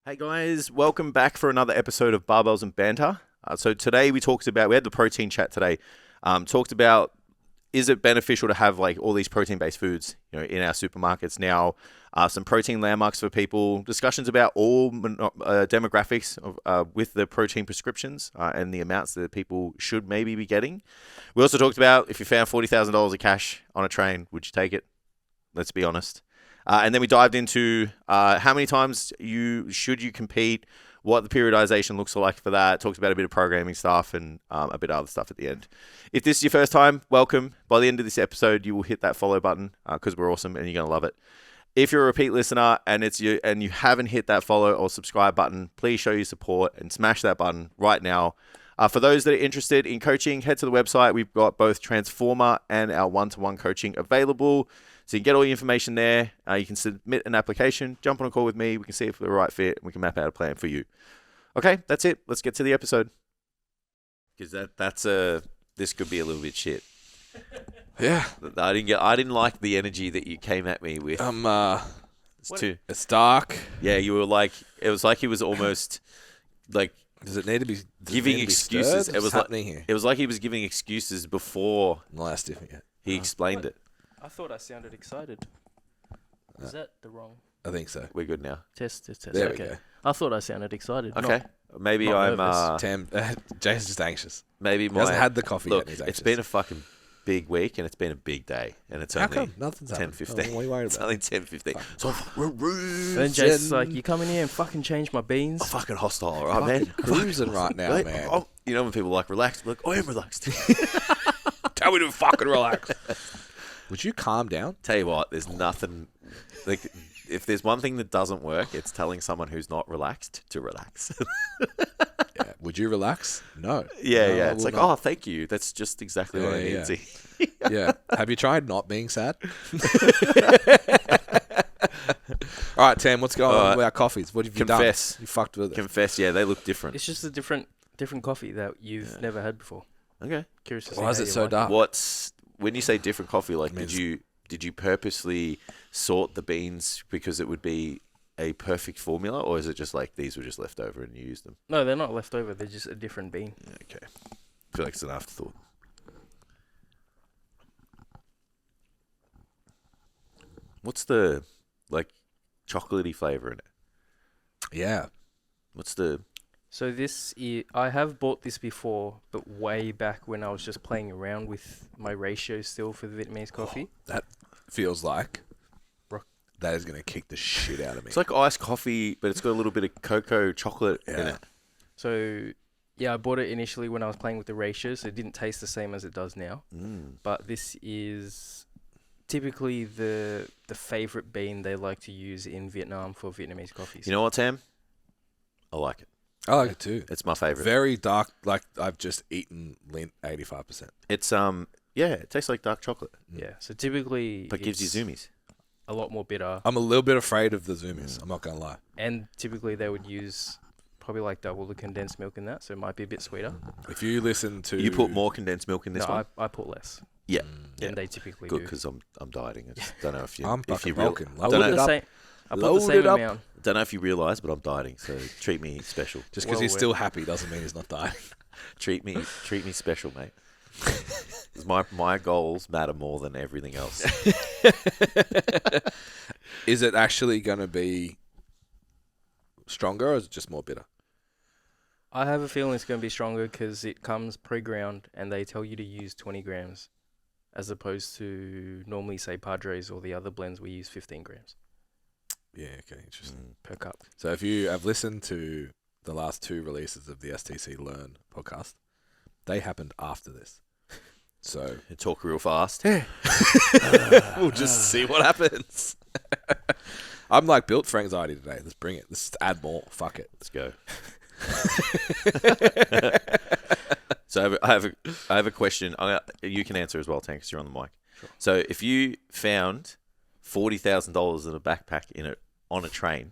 Hey guys, welcome back for another episode of Barbells and Banter. So today we had the protein chat today. Talked about, is it beneficial to have like all these protein-based foods, in our supermarkets now? Some protein landmarks for people. Discussions about all demographics with the protein prescriptions and the amounts that people should maybe be getting. We also talked about if you found $40,000 of cash on a train, would you take it? Let's be honest. And then we dived into how many times should you compete, what the periodization looks like for that. Talked about a bit of programming stuff and a bit of other stuff at the end. If this is your first time, welcome. By the end of this episode, you will hit that follow button because we're awesome and you're going to love it. If you're a repeat listener and you haven't hit that follow or subscribe button, please show your support and smash that button right now. For those that are interested in coaching, head to the website. We've got both Transformer and our one-to-one coaching available. So you can get all the information there. You can submit an application, jump on a call with me. We can see if we're the right fit and we can map out a plan for you. Okay, that's it. Let's get to the episode. Because this could be a little bit shit. Yeah. I didn't like the energy that you came at me with. It's dark. Yeah, you were like, it was like he was almost like, Does it need to be giving excuses. What's happening here? It was like he was giving excuses before he explained it. I thought I sounded excited. Is that the wrong? I think so. We're good now. Test. There okay. we go. I thought I sounded excited. Okay. Maybe not I'm. nervous. Jason's just anxious. Maybe He hasn't had the coffee look. yet. And he's anxious. It's been a fucking big week and it's been a big day, and it's How only come? Nothing's 10:15. happened. What are you worried It's about? only 10:15. So Then Jason's like, "You come in here and fucking change my beans." I'm fucking hostile, right, man? Cruising right now, Mate, man. when people like relax, I'm like, I am relaxed. Tell me to fucking relax. Would you calm down? Tell you what, there's nothing like. If there's one thing that doesn't work, it's telling someone who's not relaxed to relax. Yeah. Would you relax? No. Yeah. No, I It's will like, not. oh, thank you. That's just exactly what I need. Yeah. See? Yeah. Have you tried not being sad? All right, Tam, what's going on with our coffees? What have you Confess. done? You fucked with it. Confess, yeah, they look different. It's just a different coffee that you've never had before. Okay. Curious to see Why is how it you so like dark? When you say different coffee, like Means- did you purposely sort the beans because it would be a perfect formula, or is it just like these were just left over and you used them? No, they're not left over. They're just a different bean. Yeah, okay. I feel like it's an afterthought. What's the chocolatey flavor in it? Yeah. What's the So I have bought this before, but way back when I was just playing around with my ratio still for the Vietnamese coffee. That feels like that is going to kick the shit out of me. It's like iced coffee, but it's got a little bit of cocoa chocolate in it. So, yeah, I bought it initially when I was playing with the ratios. So it didn't taste the same as it does now. But this is typically the favorite bean they like to use in Vietnam for Vietnamese coffees. You know what, Sam? I like it. I like it too. It's my favorite. Very dark, like I've just eaten Lindt 85%. It's it tastes like dark chocolate, Yeah, so typically but gives you zoomies. a lot more bitter. I'm a little bit afraid of the zoomies. I'm not going to lie. And typically they would use probably like double the condensed milk in that, so it might be a bit sweeter. If you listen to... You put more condensed milk in this No, one? I put less Yeah. than they typically Good, do. because I'm dieting. I just don't know if you... I'm if you fucking broken. I Load put it the up. same, I put the Load same it up. amount. Don't know if you realise, but I'm dieting, so treat me special. Just because Well he's aware. still happy doesn't mean he's not dying. Treat me special, mate. 'Cause my goals matter more than everything else. Is it actually going to be stronger or is it just more bitter? I have a feeling it's going to be stronger because it comes pre-ground and they tell you to use 20 grams as opposed to normally, say, Padres or the other blends we use 15 grams Yeah, okay, interesting. per cup. So if you have listened to the last two releases of the STC Learn podcast, they happened after this. So You talk real fast. we'll just see what happens. I'm like built for anxiety today. Let's bring it. Let's add more. Fuck it. Let's go. So I have a question. You can answer as well, Tank, because you're on the mic. Sure. So if you found $40,000 in a backpack on a train,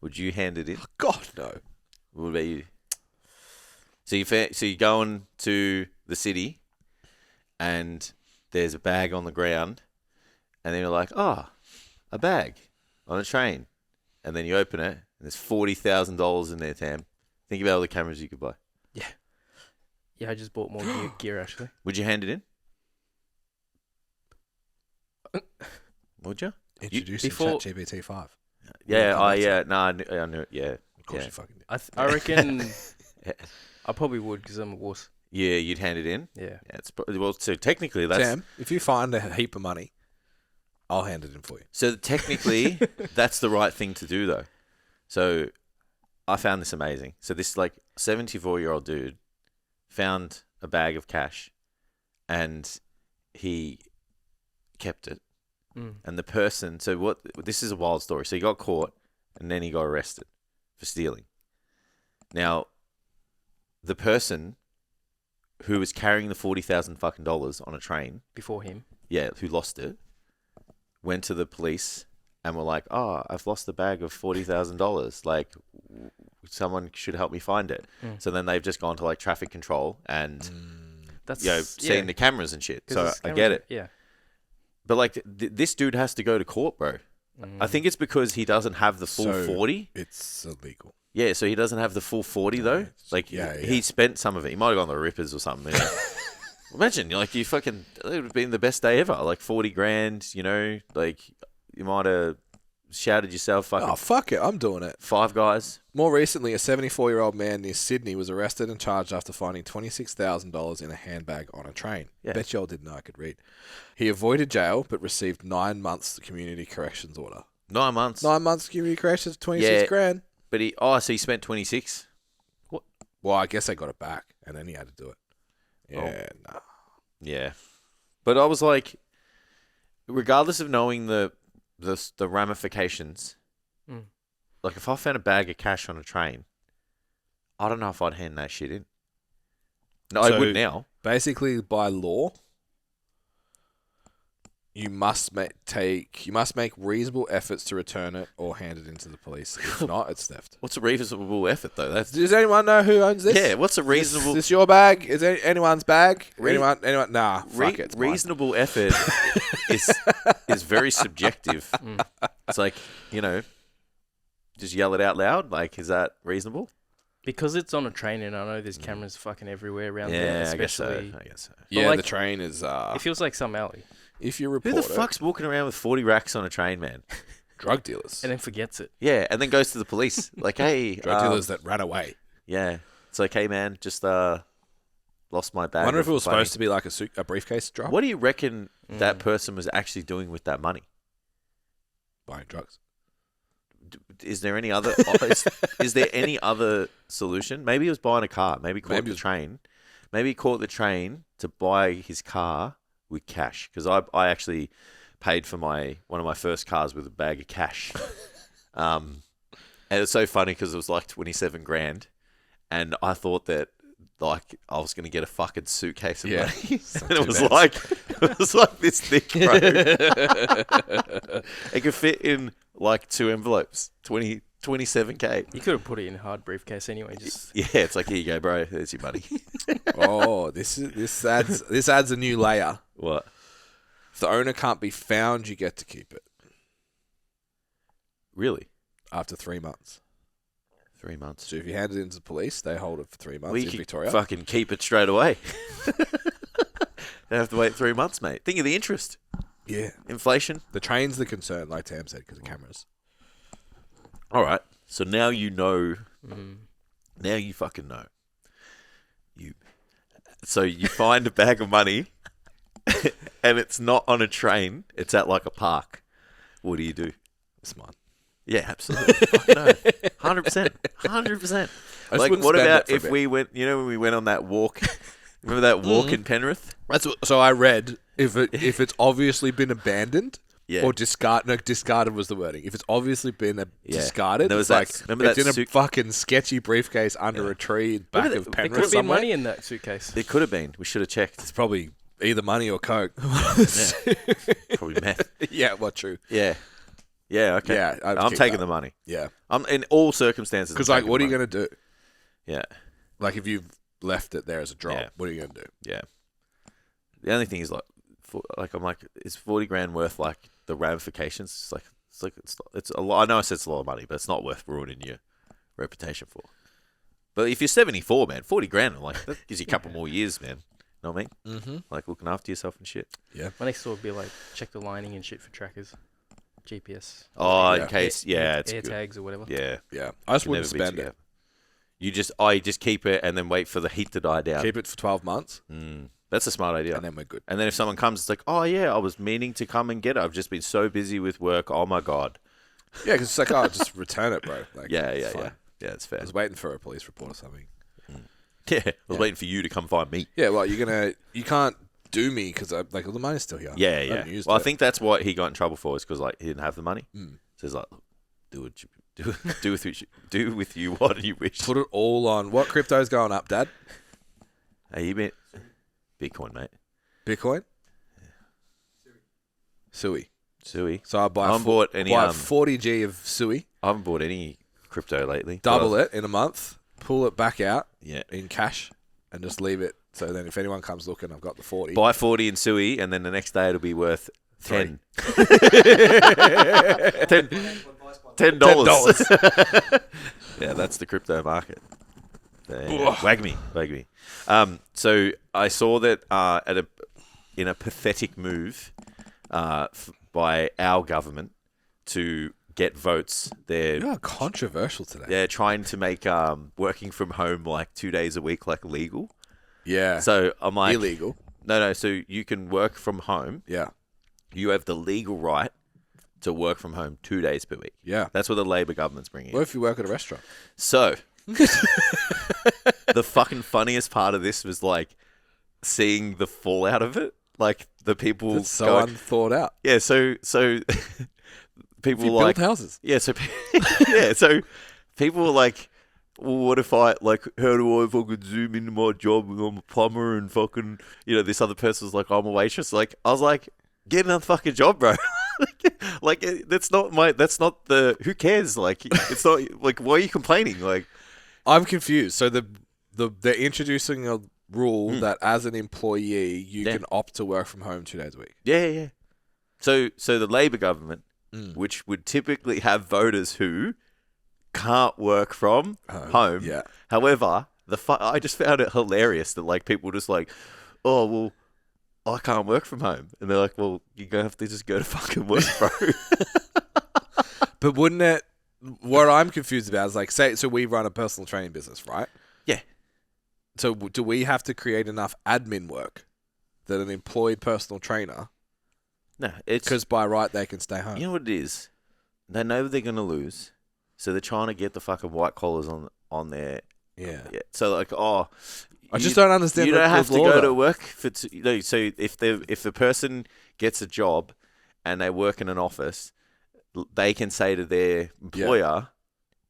would you hand it in? God, no. What about you? So you're going to the city, and there's a bag on the ground, and then you're like, oh, a bag on a train, and then you open it, and there's $40,000 in there, Tam. Think about all the cameras you could buy. Yeah, I just bought more gear actually. Would you hand it in? Would you? Introducing before- ChatGPT 5. Yeah, come back to no, I knew it, yeah. Of course Yeah. you fucking did. I reckon I probably would because I'm a wuss. Yeah, you'd hand it in? Yeah. Yeah, well, so technically that's... Sam, if you find a heap of money, I'll hand it in for you. So technically, that's the right thing to do, though. So I found this amazing. So this, 74-year-old dude found a bag of cash and he kept it. Mm. And the person, this is a wild story. So he got caught and then he got arrested for stealing. Now, the person who was carrying the $40,000 on a train, Before him. yeah, who lost it, went to the police and were like, "Oh, I've lost a bag of $40,000. Like, someone should help me find it." Mm. So then they've just gone to traffic control and That's seen the cameras and shit. 'Cause So there's I cameras get in- it. Yeah. But this dude has to go to court, bro. I think it's because he doesn't have the full So- 40. It's illegal. Yeah, so he doesn't have the full 40 though. He spent some of it. He might have gone to the Rippers or something. You know? Imagine, you fucking, it would have been the best day ever. 40 grand, you might have shouted yourself fucking Oh, fuck it. I'm doing it. Five Guys. More recently, a 74-year-old man near Sydney was arrested and charged after finding $26,000 in a handbag on a train. Yeah. Bet y'all didn't know I could read. He avoided jail but received 9 months community corrections order. 9 months. 9 months community corrections, 26 Yeah. grand. But so he spent 26. Well, I guess they got it back and then he had to do it. Yeah, no. Yeah. But I was like, regardless of knowing the ramifications, Mm. if I found a bag of cash on a train, I don't know if I'd hand that shit in. No, I So- would now. Basically, by law, you must make reasonable efforts to return it or hand it into the police. If not, it's theft. What's a reasonable effort though? That's Does anyone know who owns this? yeah. What's a reasonable Is this your bag? Is it anyone's bag? Re- Anyone? Nah, fuck it. It's mine. reasonable effort is very subjective. It's just yell it out loud. Is that reasonable? Because it's on a train and I know there's cameras fucking everywhere around there, Yeah, I guess especially. so. I guess so. Yeah, the train is. It feels like some alley If you Who report the it, fuck's walking around with 40 racks on a train, man? drug dealers. and then forgets it. Yeah, and then goes to the police. Hey, Drug dealers that ran away. yeah. It's hey, man, just lost my bag. I wonder if of it was money. supposed to be like a briefcase drop. What do you reckon that person was actually doing with that money? Buying drugs. Is there any other? is there any other solution? Maybe he was buying a car. Maybe he caught the train. Maybe he caught the train to buy his car with cash. Because I actually paid for one of my first cars with a bag of cash. And it's so funny because it was 27 grand, and I thought that I was going to get a fucking suitcase of money. And it was like this thick, bro. It could fit in 2 envelopes, 27K. You could have put it in a hard briefcase anyway. Just Yeah, it's here you go, bro. There's your money. Oh, this adds a new layer. What? If the owner can't be found, you get to keep it Really? after 3 months. 3 months. So if you hand it into the police, they hold it for 3 months We in could Victoria. fucking keep it straight away. Don't have to wait 3 months, mate. Think of the interest. Yeah. Inflation. The train's the concern, like Tam said, because of cameras. All right. So now you know. Now you fucking know. So you find a bag of money, and it's not on a train. It's at a park. What do you do? It's mine. Yeah, absolutely. Fuck no. 100%. 100%. I just wouldn't What spend about it for a if bit. we went, when we went on that walk? Remember that walk in Penrith? So I read if it's obviously been abandoned Yeah. or discarded. No, discarded was the wording. If it's obviously been Yeah. discarded, There was it's that- remember it's that in a suit- fucking sketchy briefcase under a tree back Remember of that- there Penrith could have been somewhere. money in that suitcase. There could have been. We should have checked. It's probably either money or coke. Probably meth. Yeah, well, true. Yeah. Yeah, okay. Yeah, I'd I'm keep taking that. the money. Yeah, I'm in all circumstances. because I'm like, taking what are the you money. gonna do? Yeah. Like, if you've left it there as a drop, Yeah. what are you gonna do? Yeah. The only thing is I'm is 40 grand worth the ramifications? It's it's a lot. I know I said it's a lot of money, but it's not worth ruining your reputation for. But if you're 74, man, 40 grand, like that gives you a couple more years, man. Know what I mean? Mm-hmm. Like looking after yourself and shit. Yeah. My next thought would be like check the lining and shit for trackers, GPS. Oh, Yeah. in case, it's air good. tags or whatever. Yeah. Yeah. I just Can wouldn't never be spend too it. bad. You just keep it and then wait for the heat to die down. Keep it for 12 months, That's a smart idea. and then we're good. And then if someone comes, it's like, oh yeah, I was meaning to come and get it. I've just been so busy with work. Oh my god. Yeah, because it's like, oh, just return it, bro. Like, Yeah, it's fine. yeah. It's I fair. was waiting for a police report or something. Yeah, I was waiting for you to come find me. Yeah, well, you can't do me because like, the money's still here. I Yeah. haven't used Well, I it. think that's what he got in trouble for, is because like he didn't have the money. Mm. So he's like, look, do with you what you wish. Put it all on. What crypto's going up, Dad? Hey, you meant Bitcoin, mate. Bitcoin? Sui. Sui. So I buy, I haven't bought any, 40G of Sui, I haven't bought any crypto lately. double it in a month, pull it back out Yeah. in cash, and just leave it. So then if anyone comes looking, I've got the 40. Buy 40 in Sui, and then the next day it'll be worth 10. $10. Yeah, that's the crypto market. Wag me. So I saw that in a pathetic move by our government to get votes, You're controversial today. they're trying to make working from home like 2 days a week like legal. Yeah. So I'm like, illegal. No. So you can work from home. Yeah. You have the legal right to work from home 2 days per week. Yeah. That's what the Labor government's bringing in. What if you work at a restaurant? So, the fucking funniest part of this was like seeing the fallout of it. Like the people It's so going, unthought out. yeah. So people You were like, build houses. yeah. So so people were like, well, what if I like? How do I fucking zoom into my job when I'm a plumber and fucking this other person was like, I'm a waitress. Like I was like, get another fucking job, bro. Like that's not the who cares? Like it's not like why are you complaining? Like I'm confused. So they're introducing a rule that as an employee you can opt to work from home 2 days a week. yeah. So the Labor government, which would typically have voters who can't work from home. Yeah. However, I just found it hilarious that like people just like, oh well, I can't work from home, and they're like, well, you're gonna have to just go to fucking work, bro. But wouldn't it? What I'm confused about is like, so we run a personal training business, right? Yeah. So do we have to create enough admin work that an employed personal trainer, No, it's because by right they can stay home? you know what it is. They know they're gonna lose, so they're trying to get the fucking white collars on their. Yeah. So like, oh, I just don't understand. You the don't have to law, go to though. work for. So if the person gets a job and they work in an office, they can say to their employer,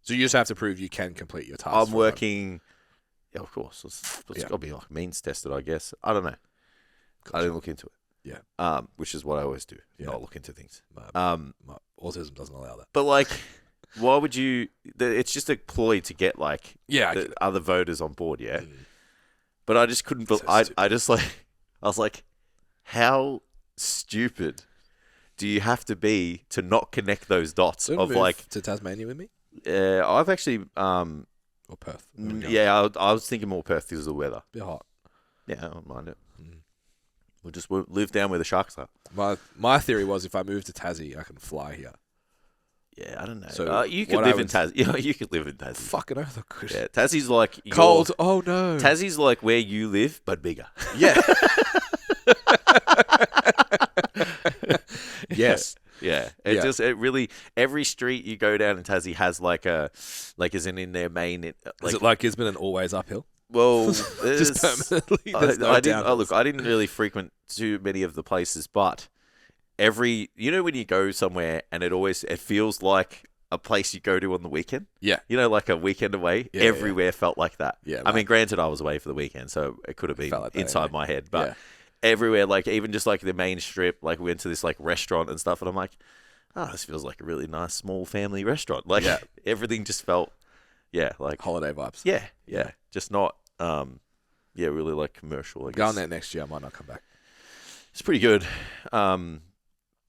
So you just have to prove you can complete your task. "I'm working." Yeah, of course. It's got to be like means tested, I guess. I don't know. I didn't look into it. Yeah. Which is what I always do. Yeah. Not look into things. My autism doesn't allow that. But like, why would you? It's just a ploy to get like Yeah. the other voters on board. Yeah. Mm. But I just couldn't. So I stupid. just like. I was like, how stupid do you have to be to not connect those dots So of move like? to Tasmania with me I've actually. or Perth. Yeah, I was thinking more Perth because of the weather. Bit hot. Yeah, I don't mind it. Mm. We'll just live down where the sharks are. My theory was if I move to Tassie, I can fly here. Yeah, I don't know. So you could what I live in would- Tassie. You could live in Tassie. Fucking earth, I could. Yeah, Tassie's like Cold. Oh no. Tassie's like where you live, but bigger. Yeah. Yes. Yeah. Yeah. It really every street you go down in Tassie has like isn't in their main Is it like Gisborne and always uphill? well Just there's- permanently. There's no I didn't. downhills. Look, I didn't really frequent too many of the places, but when you go somewhere and it feels like a place you go to on the weekend. Yeah. Like a weekend away. Yeah, Everywhere felt like that. Yeah, I mean, granted, I was away for the weekend, so it could have been Felt like that inside anyway. my head, but Yeah. everywhere, like even just like the main strip, like we went to this like restaurant and stuff, and I'm like, oh, this feels like a really nice small family restaurant. Like Yeah. everything just felt, like Holiday vibes. yeah, just not, really like commercial. I guess. Going there next year, I might not come back. It's pretty good.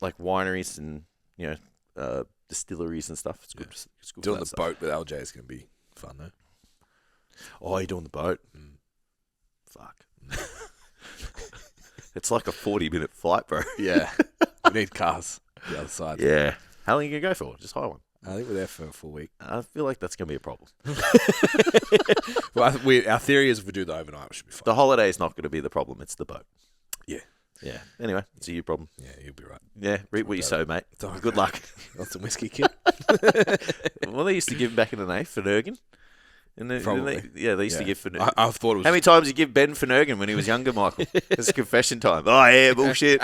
Like wineries and distilleries and stuff. It's good. It's good Doing for the that stuff. boat with LJ is going to be fun, though. Oh, you're doing the boat? Fuck. It's like a 40-minute flight, bro. Yeah. We need cars. The other side. Yeah. How long are you going to go for? Just hire one. I think we're there for a full week. I feel like that's going to be a problem. Well, our theory is if we do the overnight, we should be fine. The holiday is not going to be the problem. It's the boat. Yeah. Yeah. Anyway, it's a you problem. Yeah, you'll be right. Yeah. Reap what you sow, mate. It's all right. Good luck. Want some whiskey, kid? Well, they used to give back in the day Finnegan. Probably. They used to give Finnegan. I thought it was... How many times did you give Ben Finnegan when he was younger, Michael? It's confession time. Oh, yeah, bullshit.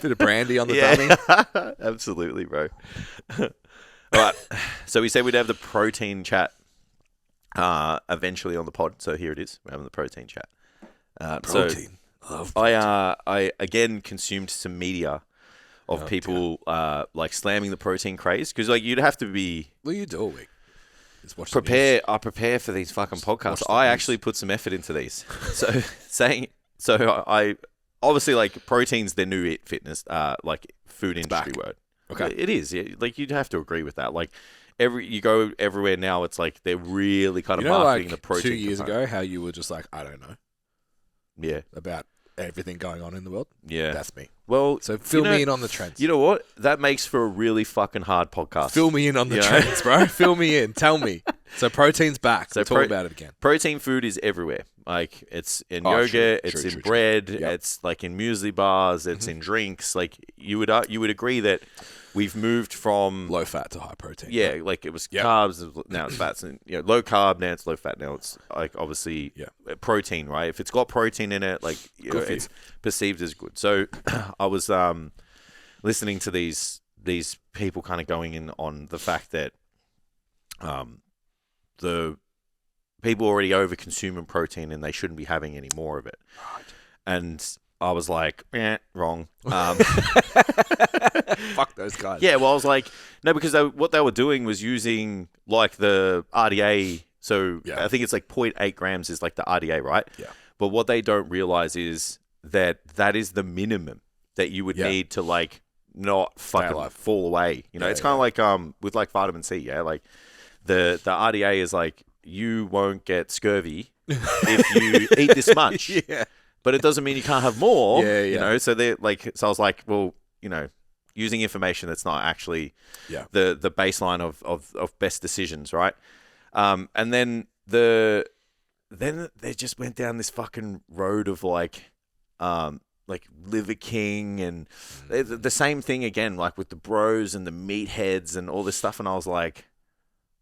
Bit of brandy on the dummy. Absolutely, bro. All right. So we said we'd have the protein chat eventually on the pod. So here it is. We're having the protein chat. Protein. Love protein. I again consumed some media of people like slamming the protein craze because like you'd have to be What do you do all week? Just watch the prepare. news. I prepare for these fucking podcasts. Watch the I news. actually put some effort into these. I obviously like protein's the new fitness like food industry back. word. Okay. It is. Yeah, like you'd have to agree with that. Like you go everywhere now, it's like they're really kind of You know, marketing like the protein. 2 years component. ago, how you were just like, I don't know Yeah. about everything going on in the world? Yeah. That's me. Well, So fill me in on the trends. You know what? That makes for a really fucking hard podcast. Fill me in on the You know? trends, bro. Fill me in. Tell me. So protein's back. So So talk about it again. Protein food is everywhere. Like it's in Oh, yogurt, true, it's true, in true, bread, true. Yep. it's like in muesli bars, it's in drinks. Like you would agree that we've moved from Low fat to high protein. yeah, like it was Yep. carbs, now it's fats, and low carb, now it's low fat, now it's like obviously protein, right? If it's got protein in it, like Good for it's perceived as good. So I was listening to these people kind of going in on the fact that the people already over consuming protein and they shouldn't be having any more of it. Right. And I was like, wrong. Fuck those guys. Yeah, well, I was like, no, because what they were doing was using like the RDA. So Yeah. I think it's like 0.8 grams is like the RDA, right? Yeah. But what they don't realize is that is the minimum that you would Yeah. need to like not fucking alive. fall away. You know, Yeah, it's kind of like with like vitamin C. Yeah, like the RDA is like you won't get scurvy if you eat this much. Yeah. But it doesn't mean you can't have more. Yeah, You yeah. know, so I was like, well, using information that's not actually the baseline of best decisions, right? And then they just went down this fucking road of like Liver King and the same thing again, like with the bros and the meatheads and all this stuff. And I was like,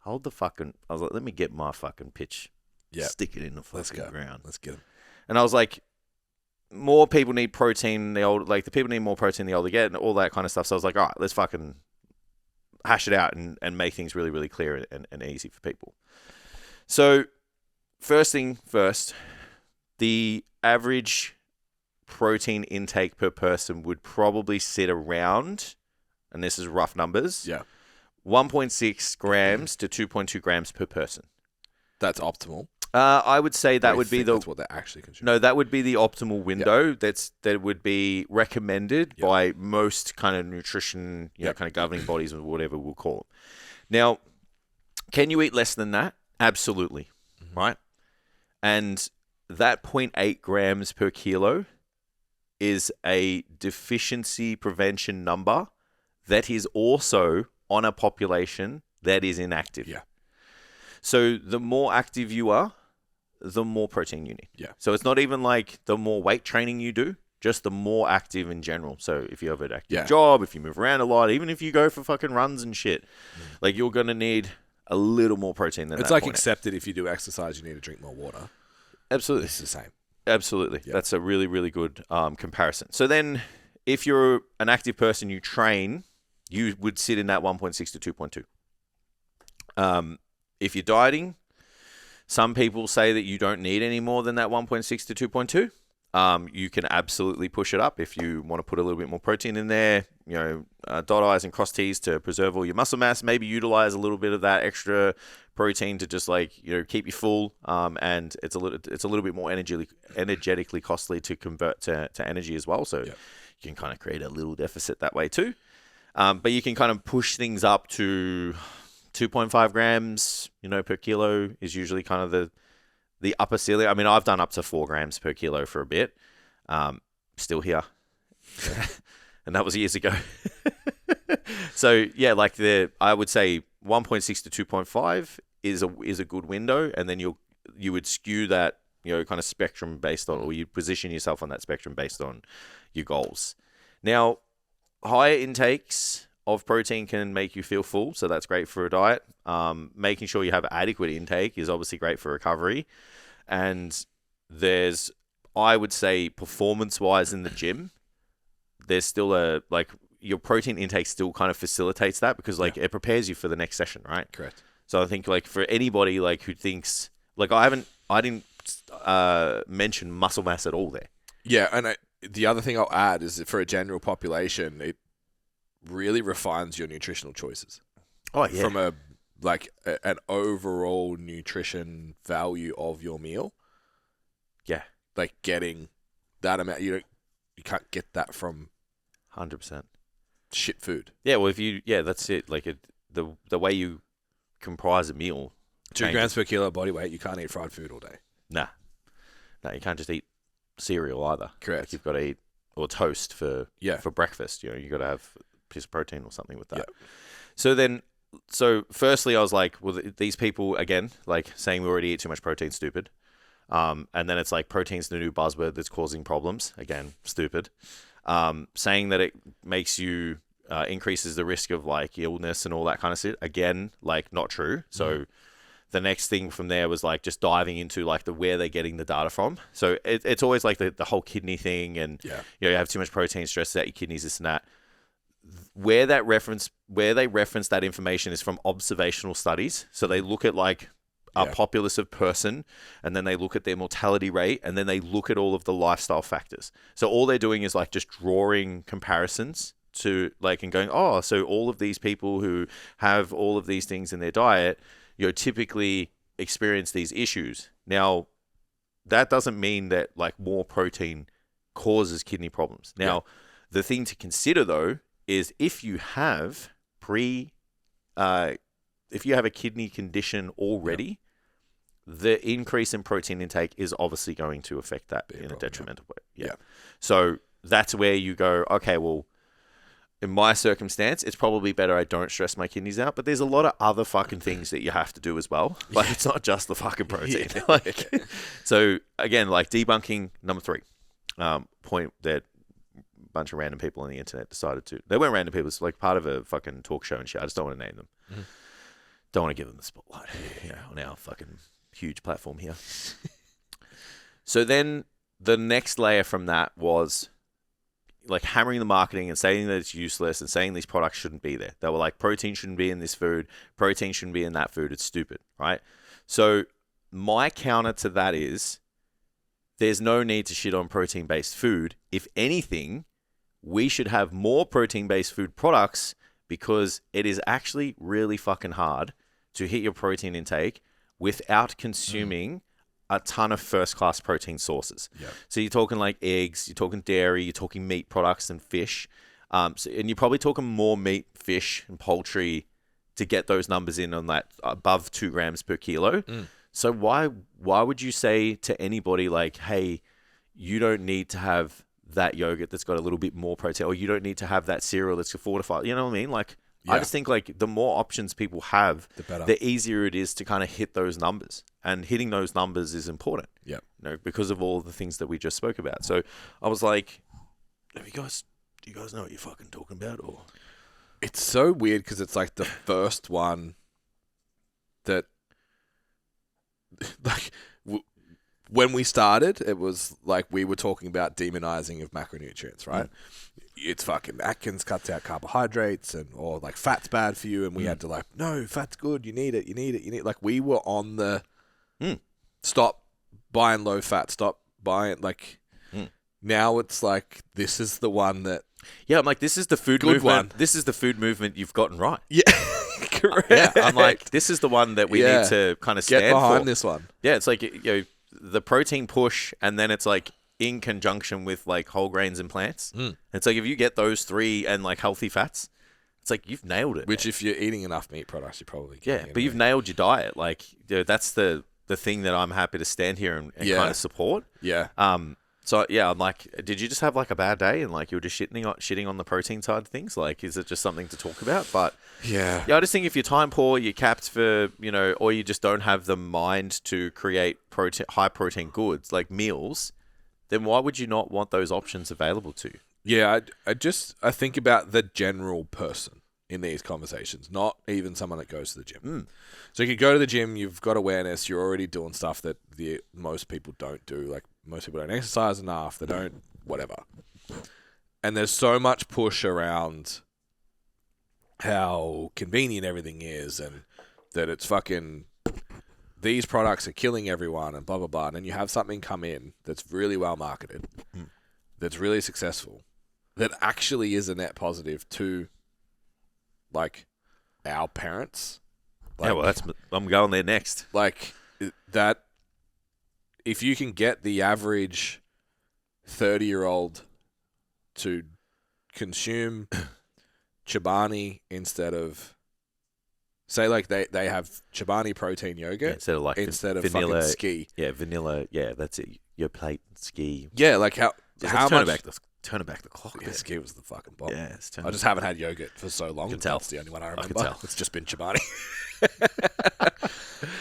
let me get my fucking pitch. Yeah. Stick it in the Let's fucking go. ground. Let's get them. And I was like, more people need protein. The people need more protein the older they get, and all that kind of stuff. So I was like, all right, let's fucking hash it out and make things really, really clear and easy for people. So first thing first, the average protein intake per person would probably sit around, and this is rough numbers, 1.6 grams to 2.2 grams per person. That's optimal. I would say that I would be think the that's what they're actually consuming. No, that would be the optimal window. That would be recommended by most kind of nutrition, kind of governing bodies or whatever we'll call them. Now, can you eat less than that? Absolutely, right? And that 0.8 grams per kilo is a deficiency prevention number that is also on a population that is inactive. Yeah. So the more active you are, the more protein you need. Yeah. So it's not even like the more weight training you do, just the more active in general. So if you have an active job, if you move around a lot, even if you go for fucking runs and shit, like you're going to need a little more protein than It's that. like point. accepted if you do exercise, you need to drink more water. Absolutely. It's the same. Absolutely. Yeah. That's a really, really good comparison. So then if you're an active person, you train, you would sit in that 1.6 to 2.2. If you're dieting, some people say that you don't need any more than that 1.6 to 2.2. You can absolutely push it up if you want to put a little bit more protein in there. Dot I's and cross T's to preserve all your muscle mass. Maybe utilize a little bit of that extra protein to just keep you full. And it's a little bit more energetically costly to convert to energy as well. So can kind of create a little deficit that way too. But you can kind of push things up to 2.5 grams, per kilo is usually kind of the upper ceiling. I mean, I've done up to 4 grams per kilo for a bit. Still here. And that was years ago. So yeah, I would say 1.6 to 2.5 is a good window, and then you would skew that kind of spectrum based on, or you position yourself on that spectrum based on your goals. Now, higher intakes of protein can make you feel full, so that's great for a diet. Making sure you have adequate intake is obviously great for recovery, and I would say performance-wise in the gym, there's still your protein intake still kind of facilitates that because it prepares you for the next session, right? Correct. So I think for anybody who thinks I didn't mention muscle mass at all there. Yeah, and the other thing I'll add is that for a general population, it really refines your nutritional choices. Oh yeah. From an overall nutrition value of your meal. Yeah. Getting that amount, you can't get that from 100%. shit food. Yeah, well, that's it. The way you comprise a meal. 2 grams per kilo body weight, you can't eat fried food all day. Nah, you can't just eat cereal either. Correct. You've got to eat or toast for breakfast. You got to have a piece of protein or something with that. Yeah. So firstly, I was like, well, these people again, saying we already eat too much protein, stupid. And then it's protein's the new buzzword that's causing problems. Again, stupid. Saying that it makes you increases the risk of illness and all that kind of shit. Again, not true. So the next thing from there was just diving into where they're getting the data from. So it's always the whole kidney thing, and you have too much protein, stresses out your kidneys, this and that. Where they reference that information is from observational studies. So they look at a populace of person, and then they look at their mortality rate, and then they look at all of the lifestyle factors. So all they're doing is just drawing comparisons to and going, oh, so all of these people who have all of these things in their diet, typically experience these issues. Now, that doesn't mean that more protein causes kidney problems. Now, the thing to consider though is if you have a kidney condition already, the increase in protein intake is obviously going to affect that in a detrimental way. Yeah. So that's where you go, okay, well, in my circumstance, it's probably better I don't stress my kidneys out, but there's a lot of other fucking things that you have to do as well. It's not just the fucking protein. So again, debunking number 3, point that a bunch of random people on the internet decided to. They weren't random people. It's part of a fucking talk show and shit. I just don't want to name them. Mm-hmm. Don't want to give them the spotlight on our fucking huge platform here. So then the next layer from that was hammering the marketing and saying that it's useless and saying these products shouldn't be there. They were protein shouldn't be in this food, protein shouldn't be in that food. It's stupid, right? So my counter to that is there's no need to shit on protein-based food. If anything, we should have more protein-based food products because it is actually really fucking hard to hit your protein intake without consuming a ton of first-class protein sources. Yep. So you're talking eggs, you're talking dairy, you're talking meat products and fish. And you're probably talking more meat, fish, and poultry to get those numbers in on that above 2 grams per kilo. So why would you say to anybody hey, you don't need to have that yogurt that's got a little bit more protein, or you don't need to have that cereal that's fortified? You know what I mean? I just think the more options people have, the better, the easier it is to kind of hit those numbers. And hitting those numbers is important. Yeah. Because of all the things that we just spoke about. So I was like, do you guys know what you're fucking talking about? Or it's so weird because it's the first one that when we started, it was we were talking about demonizing of macronutrients, right? It's fucking Atkins cuts out carbohydrates or fat's bad for you, and we had to no, fat's good, you need it. We were on the stop buying low fat, stop buying now it's this is the one that I'm this is the food movement. One. This is the food movement you've gotten right. Yeah. Correct. Yeah, I'm this is the one that we need to kind of stand Get behind for. this one. Yeah, it's the protein push, and then it's in conjunction with like whole grains and plants. Mm. It's like if you get those 3 and like healthy fats, it's like you've nailed it. Which, if you're eating enough meat products, you're probably getting but you've nailed your diet. Like that's the thing that I'm happy to stand here and kind of support. Yeah. So yeah, I'm like, did you just have like a bad day and like you were just shitting on the protein side of things? Like, is it just something to talk about? But yeah, I just think if you're time poor, you're capped for, or you just don't have the mind to create high protein goods like meals, then why would you not want those options available to you? Yeah, I think about the general person in these conversations, not even someone that goes to the gym. So you go to the gym, you've got awareness, you're already doing stuff that most people don't do. Like, most people don't exercise enough, they don't, whatever. And there's so much push around how convenient everything is and that it's fucking, these products are killing everyone and blah, blah, blah. And then you have something come in that's really well marketed, that's really successful, that actually is a net positive to, like, our parents. Like, yeah, well, I'm going there next. Like, that, if you can get the average 30-year-old to consume Chobani instead of, say, like, they have Chobani protein yogurt instead of vanilla, fucking ski. Yeah, vanilla. Yeah, that's it. Your plate ski. Yeah, like how turn much... Turn it back the clock. Yeah, ski was the fucking bomb. Yeah, I just haven't had yogurt for so long. Can tell. That's the only one I remember. can tell. It's just been Chobani.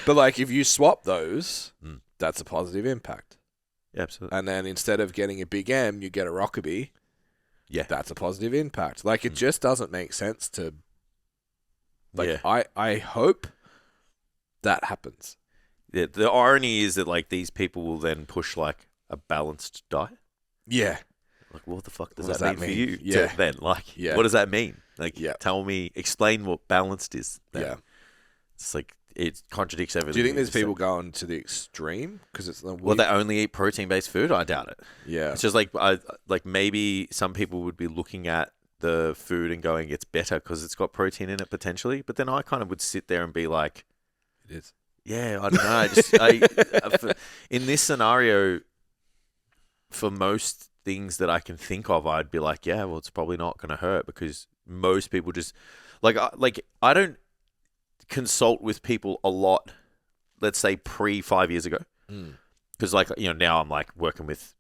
But, like, if you swap those, that's a positive impact. Yeah, absolutely. And then instead of getting a Big M, you get a Rockaby. Yeah. That's a positive impact. Like, it just doesn't make sense to... Like, yeah. I hope that happens. Yeah, the irony is that, like, these people will then push, like, a balanced diet. Yeah. Like, what the fuck does What that mean for you? Yeah. Then, like, Yeah. what does that mean? Like, Yeah. explain what balanced is. Then. Yeah. It's like, it contradicts everything. Do you think there's said. people going to the extreme? Because it's... Well, they only eat protein-based food? I doubt it. Yeah. It's just like maybe some people would be looking at the food and going, it's better because it's got protein in it potentially. But then I kind of would sit there and be like, It is. yeah, I don't know. In this scenario, for most things that I can think of, I'd be like, yeah, well, it's probably not going to hurt because most people just I don't consult with people a lot. Let's say 5 years ago, because now I'm like working with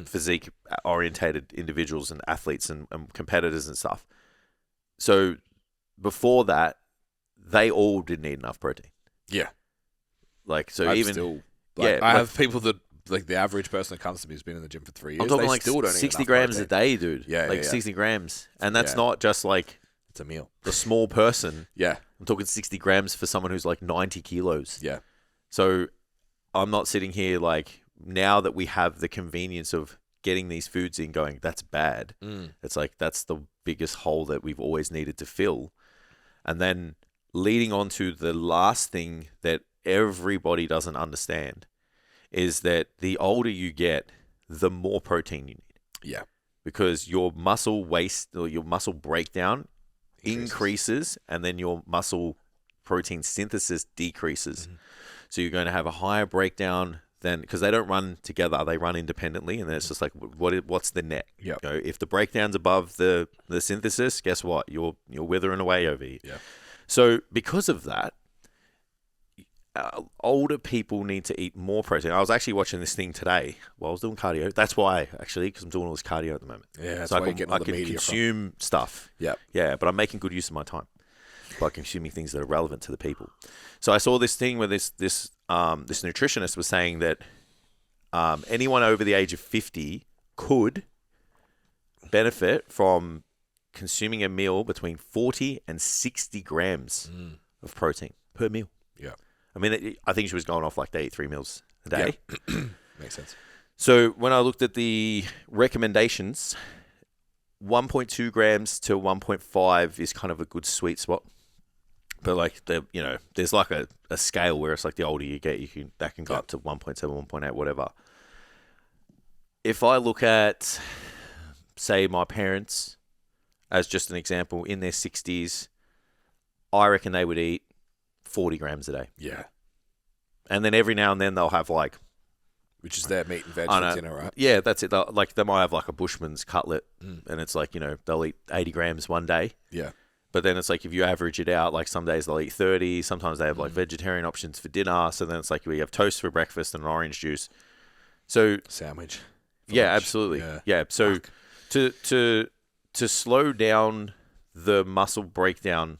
physique orientated individuals and athletes and competitors and stuff. So before that, they all didn't eat enough protein. Yeah. Like, so I'm even still, I have people that, like, the average person that comes to me has been in the gym for 3 years. I'm talking they like still don't eat 60 enough grams protein. a day, dude. Yeah, like 60 grams, and that's Yeah. not just like It's a meal. the small person. Yeah. I'm talking 60 grams for someone who's like 90 kilos. Yeah. So I'm not sitting here like, now that we have the convenience of getting these foods in going, that's bad. It's like, that's the biggest hole that we've always needed to fill. And then leading on to the last thing that everybody doesn't understand is that the older you get, the more protein you need. Yeah. Because your muscle waste or your muscle breakdown increases and then your muscle protein synthesis decreases. So you're going to have a higher breakdown than, because they don't run together, they run independently, and then it's just like, what's the net? Yeah. If the breakdown's above the synthesis, guess what? You're withering away over here. Yeah. So because of that, older people need to eat more protein. I was actually watching this thing today while I was doing cardio. That's why, actually, because I'm doing all this cardio at the moment. Yeah, that's so why I you're getting all the can media consume stuff. Yeah. Yeah, but I'm making good use of my time by consuming things that are relevant to the people. So I saw this thing where this nutritionist was saying that anyone over the age of 50 could benefit from consuming a meal between 40 and 60 grams of protein per meal. Yeah. I mean, I think she was going off like they eat 3 meals a day. Yeah. Makes sense. So when I looked at the recommendations, 1.2 grams to 1.5 is kind of a good sweet spot. But like there's like a scale where it's like the older you get, that can go up to 1.7, 1.8, whatever. If I look at, say, my parents as just an example, in their 60s, I reckon they would eat 40 grams a day. Yeah. And then every now and then they'll have like Which is their meat and veg I for know. dinner, right? Yeah, that's it. Like they might have like a bushman's cutlet, and it's like they'll eat 80 grams one day. Yeah. But then it's like if you average it out, like some days they'll eat 30. Sometimes they have like vegetarian options for dinner. So then it's like we have toast for breakfast and an orange juice. So Sandwich. yeah, lunch. absolutely. Yeah. Yeah. So Fuck. to slow down the muscle breakdown,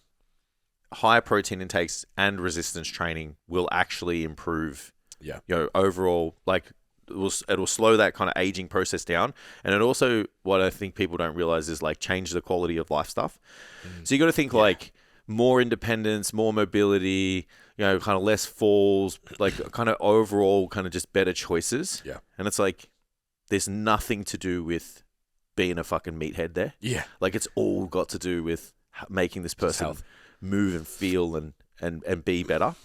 higher protein intakes and resistance training will actually improve. Yeah. Overall, like it'll slow that kind of aging process down, and it also, what I think people don't realize is like change the quality of life stuff. So you got to think like more independence, more mobility, kind of less falls, like kind of overall kind of just better choices. Yeah. And it's like there's nothing to do with being a fucking meathead there. Yeah. Like it's all got to do with making this person health. move and feel and be better.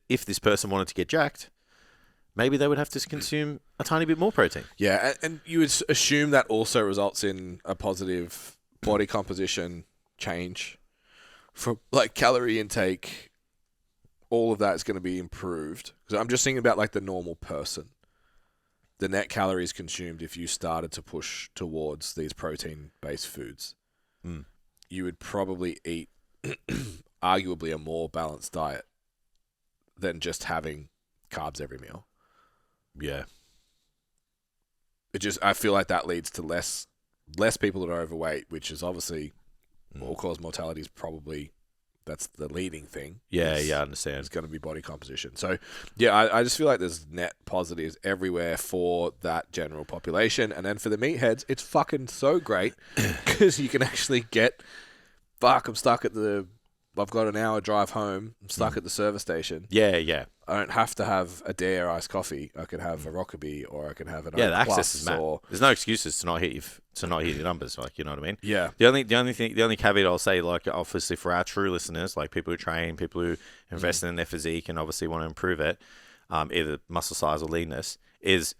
If this person wanted to get jacked, maybe they would have to consume a tiny bit more protein. Yeah, and you would assume that also results in a positive body composition change. For like calorie intake, all of that is going to be improved. Because I'm just thinking about like the normal person. The net calories consumed if you started to push towards these protein-based foods, you would probably eat arguably a more balanced diet than just having carbs every meal. Yeah. I feel like that leads to less people that are overweight, which is obviously all-cause mortality is probably, that's the leading thing. Yeah, I understand. It's going to be body composition. So, yeah, I just feel like there's net positives everywhere for that general population. And then for the meatheads, it's fucking so great because you can actually I've got an hour drive home. I'm stuck at the service station. Yeah. I don't have to have a Dare iced coffee. I could have a Rockaby, or I could have an The Oak access Plus, is mad. or There's no excuses to not hit your numbers. Like, you know what I mean? yeah, The only caveat I'll say, like, obviously for our true listeners, like people who train, people who invest in their physique and obviously want to improve it, either muscle size or leanness, is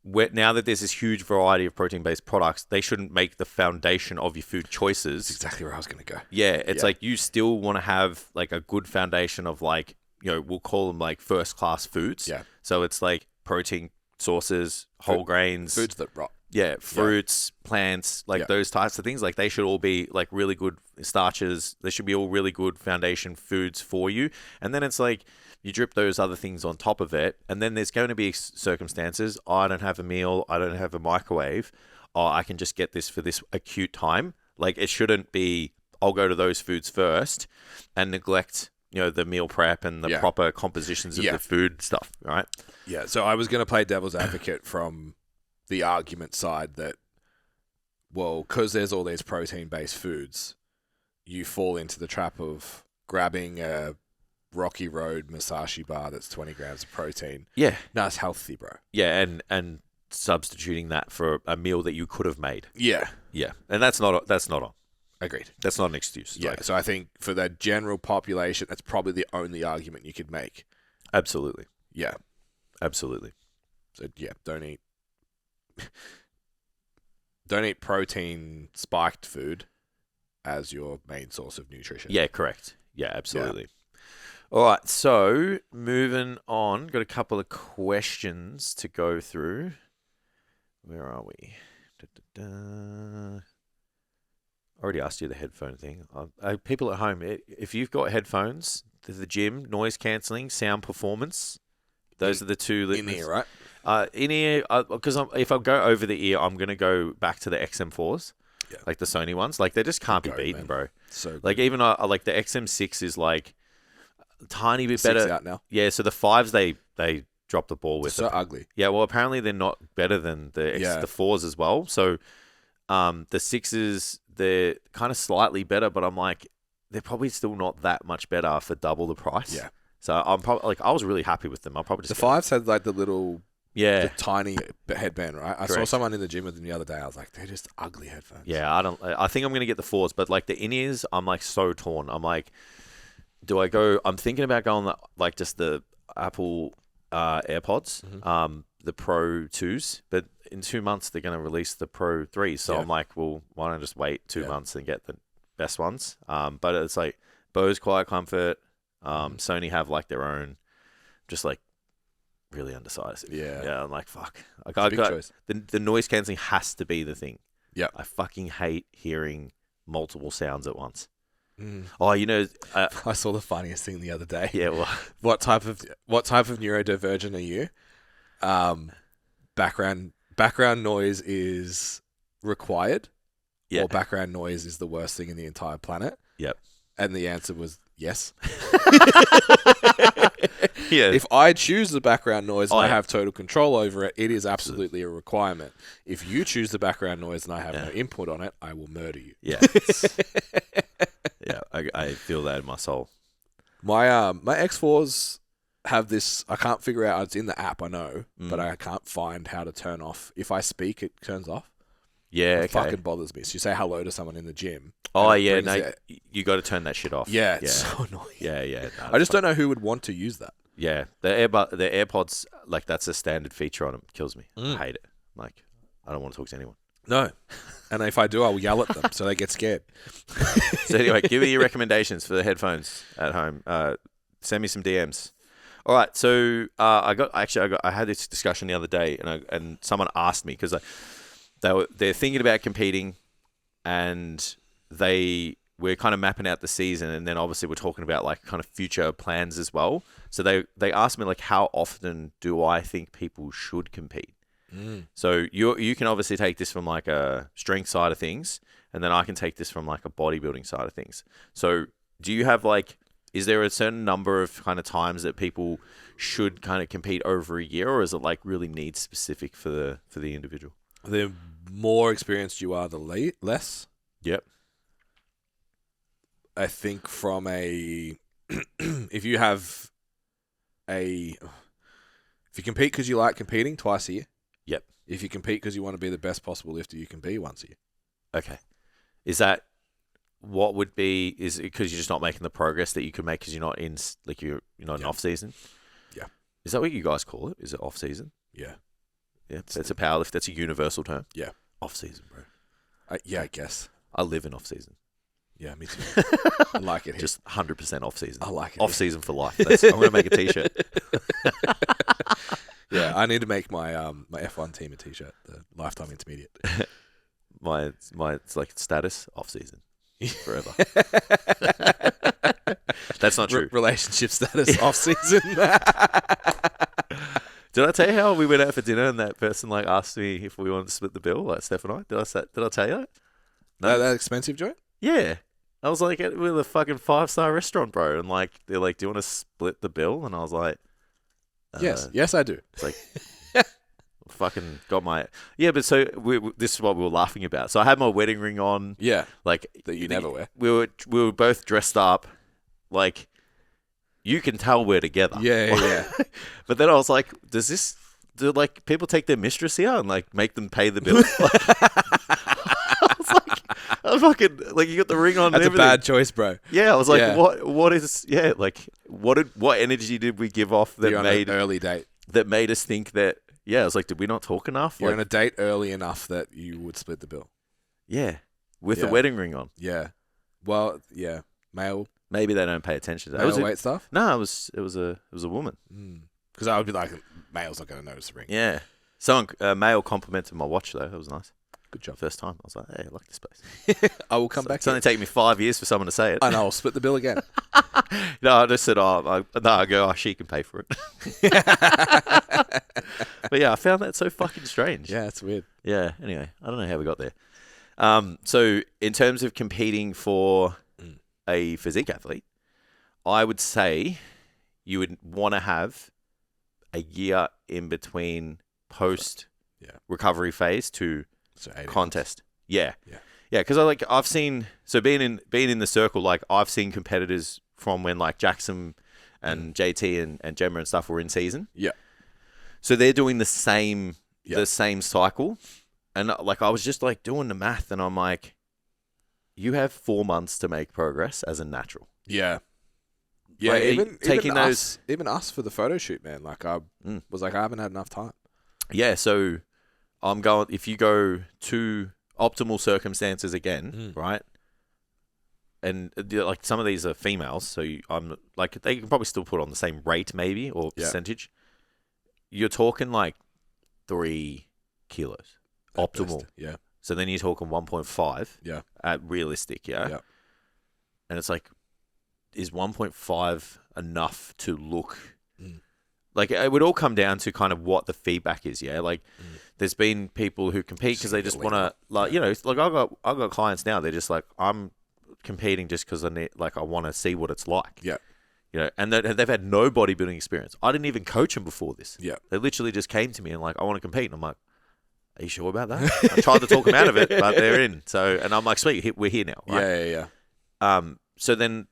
now that there's this huge variety of protein-based products, they shouldn't make the foundation of your food choices. that's exactly where I was going to go. Yeah, it's like you still want to have like a good foundation of like, we'll call them like first-class foods. Yeah. So it's like protein sources, whole grains. Foods that rot. Yeah, fruits, plants, like those types of things. Like they should all be like really good starches. They should be all really good foundation foods for you. And then it's like you drip those other things on top of it. And then there's going to be circumstances. I don't have a meal. I don't have a microwave. I can just get this for this acute time. Like it shouldn't be, I'll go to those foods first and neglect, the meal prep and the proper compositions of the food stuff, right? Yeah, so I was going to play devil's advocate from the argument side that, well, because there's all these protein-based foods, you fall into the trap of grabbing a Rocky Road Musashi bar that's 20 grams of protein. Yeah. No, it's healthy, bro. Yeah, and substituting that for a meal that you could have made. Yeah. Yeah, and that's not Agreed. That's not an excuse. Yeah, Like, so I think for the general population, that's probably the only argument you could make. absolutely. Yeah. Absolutely. So, yeah, don't eat protein spiked food as your main source of nutrition. Yeah, correct. Yeah, absolutely. All right, so moving on, got a couple of questions to go through. Where are we? Already asked you the headphone thing. People at home, if you've got headphones, the gym, noise cancelling, sound performance, those are the two In ear, right? in ear, because if I go over the ear, I'm going to go back to the XM4s, like the Sony ones. Like, they just can't be beaten, man. bro. So good. Like, even like the XM6 is like a tiny bit 6 better. out now. Yeah, so the 5s, they dropped the ball with. So ugly. Yeah, well, apparently they're not better than the 4s as well. So the 6s, they're kind of slightly better, but I'm like, they're probably still not that much better for double the price. Yeah. So I'm probably like, I was really happy with them. I'll probably just The 5s had like the little, yeah, the tiny headband, right? I saw Correct. someone in the gym with them the other day. I was like, they're just ugly headphones. yeah. I think I'm gonna get the 4s, but like the in-ears, I'm like so torn. I'm like, do I go? I'm thinking about going like just the Apple AirPods, the Pro 2s, but in 2 months they're going to release the Pro 3s. So I'm like, well, why don't I just wait 2 months and get the best ones? But it's like Bose Quiet Comfort, Sony have like their own, just like really undecisive. Yeah. Yeah, I'm like, fuck. Like, It's a big choice. The noise cancelling has to be the thing. Yeah. I fucking hate hearing multiple sounds at once. Mm. Oh, I saw the funniest thing the other day. yeah, well, What type of neurodivergent are you? Background noise is required, yeah. or background noise is the worst thing in the entire planet. Yep. And the answer was yes. Yeah. If I choose the background noise and I yeah. have total control over it, it is absolutely a requirement. If you choose the background noise and I have no input on it, I will murder you. Yeah. Yeah, I feel that in my soul. My X4s have this. I can't figure out. It's in the app, I know, but I can't find how to turn off. If I speak, it turns off. Yeah, It okay. fucking bothers me. So you say hello to someone in the gym. Oh, and it yeah, brings no, it- you got to turn that shit off. Yeah, it's so annoying. Yeah, yeah. No, I just don't know who would want to use that. Yeah, the AirPods, like, that's a standard feature on them. Kills me. I hate it. Like, I don't want to talk to anyone. No. And if I do, I will yell at them so they get scared. So anyway, give me your recommendations for the headphones at home. Send me some DMs. All right, so I had this discussion the other day, and someone asked me because they're thinking about competing, and we're kind of mapping out the season, and then obviously we're talking about like kind of future plans as well. So they asked me like, how often do I think people should compete? So you can obviously take this from like a strength side of things, and then I can take this from like a bodybuilding side of things. So do you have like, is there a certain number of kind of times that people should kind of compete over a year, or is it like really need specific for the individual? The more experienced you are, the less. Yep. I think from if you compete because you like competing, twice a year. Yep. If you compete because you want to be the best possible lifter you can be, once a year. Okay. Is that what would be? Is it because you're just not making the progress that you could make because you're not in like you're not in off season? Yeah. Is that what you guys call it? Is it off season? Yeah. Yeah. That's a powerlift. That's a universal term. Yeah. Off season, bro. I guess. I live in off season. Yeah, me too. I like it here. Just 100% off season. I like it Off here. season for life. I'm going to make a t-shirt. Yeah, I need to make my my F1 team a t-shirt, the Lifetime Intermediate. my it's like status off season forever. That's not true. Relationship status off season. Did I tell you how we went out for dinner and that person like asked me if we wanted to split the bill, like Steph and I? Did I tell you that? That expensive joint? Yeah. I was like, we're a fucking 5-star restaurant, bro, and like they're like, do you want to split the bill? And I was like, Yes, I do. It's like, fucking got my but so this is what we were laughing about. So I had my wedding ring on. Yeah, like that you never wear. We were both dressed up, like you can tell we're together. Yeah. But then I was like, do like people take their mistress here and like make them pay the bill? I was like, I fucking like, you got the ring on. That's and a everything. bad choice, bro. Yeah, I was like, Yeah. what is like what energy did we give off that You're on made an early date. that made us think that? Yeah, I was like, did we not talk enough? You're Like, on a date early enough that you would split the bill. yeah, with the Yeah. wedding ring on. Yeah. Well, yeah. Male Maybe they don't pay attention to that. weight stuff. No, it was a woman. Because I would be like, male's not going to notice the ring. Yeah. Someone, male complimented my watch though. That was nice. Good job. First time. I was like, hey, I like this place. I will come back. It's only taken me 5 years for someone to say it. I know. I'll split the bill again. No, I just said, I go, she can pay for it. But yeah, I found that so fucking strange. Yeah, it's weird. Yeah. Anyway, I don't know how we got there. So in terms of competing for a physique athlete, I would say you would want to have a year in between post recovery phase to So 8 contest. Yeah. Yeah. Yeah, because I've seen, so being in the circle, like I've seen competitors from when like Jackson and JT and Gemma and stuff were in season. Yeah. So they're doing the same cycle. And like I was just like doing the math and I'm like, you have 4 months to make progress as a natural. Yeah. Yeah, Like, even taking us, even us for the photo shoot, man. Like I was like, I haven't had enough time. Yeah, so I'm going, if you go to optimal circumstances again, right? And like some of these are females, so I'm like, they can probably still put on the same rate maybe or percentage. you're talking like 3 kilos At optimal. best. Yeah. So then you're talking 1.5 Yeah. at realistic, yeah? Yeah. And it's like, is 1.5 enough to look... Mm. Like, it would all come down to kind of what the feedback is, yeah? Like, there's been people who compete because they just want to, like, you know, like, I've got clients now, they're just like, I'm competing just because I want to see what it's like. Yeah. You know, and they've had no bodybuilding experience. I didn't even coach them before this. Yeah. They literally just came to me and like, I want to compete. And I'm like, are you sure about that? I tried to talk them out of it, but they're in. So, and I'm like, sweet, we're here now. Right? Yeah. So then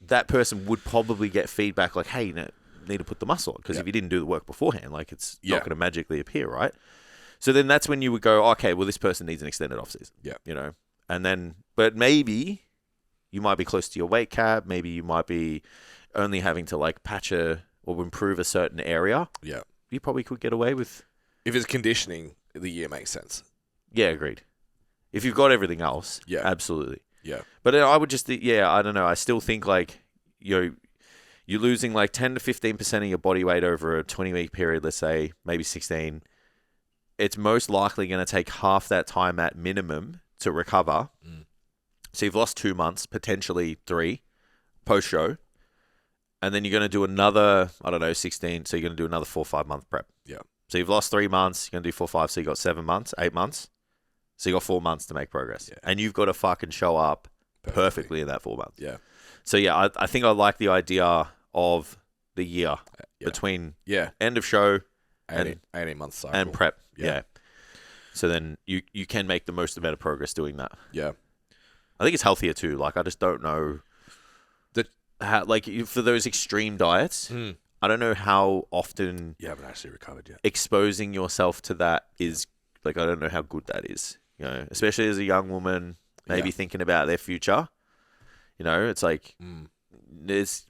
that person would probably get feedback like, hey, you need to put the muscle on. Because if you didn't do the work beforehand, like it's not going to magically appear, right? So then that's when you would go, okay, well, this person needs an extended off season. Yeah. You know, and then, but maybe you might be close to your weight cap. Maybe you might be only having to like patch or improve a certain area. Yeah. You probably could get away with. If it's conditioning, the year makes sense. Yeah, agreed. If you've got everything else, absolutely. Yeah. But I would just, I don't know. I still think like, you're losing like 10 to 15% of your body weight over a 20-week period, let's say, maybe 16. It's most likely going to take half that time at minimum to recover. So you've lost 2 months, potentially 3 post-show. And then you're going to do another, 16. So you're going to do another 4 or 5 month prep. Yeah. So you've lost 3 months. You're going to do 4 or 5. So you got 7 months, 8 months. So you got 4 months to make progress. Yeah. And you've got to fucking show up perfectly in that 4 months. Yeah. So yeah, I think I like the idea of the year between end of show 18 months cycle. and prep. Yeah. So then you can make the most amount of progress doing that. Yeah. I think it's healthier too. Like, I just don't know how, like, for those extreme diets, I don't know how often you haven't actually recovered yet. Exposing yourself to that is, like, I don't know how good that is. You know, especially as a young woman, maybe thinking about their future. You know, it's like there's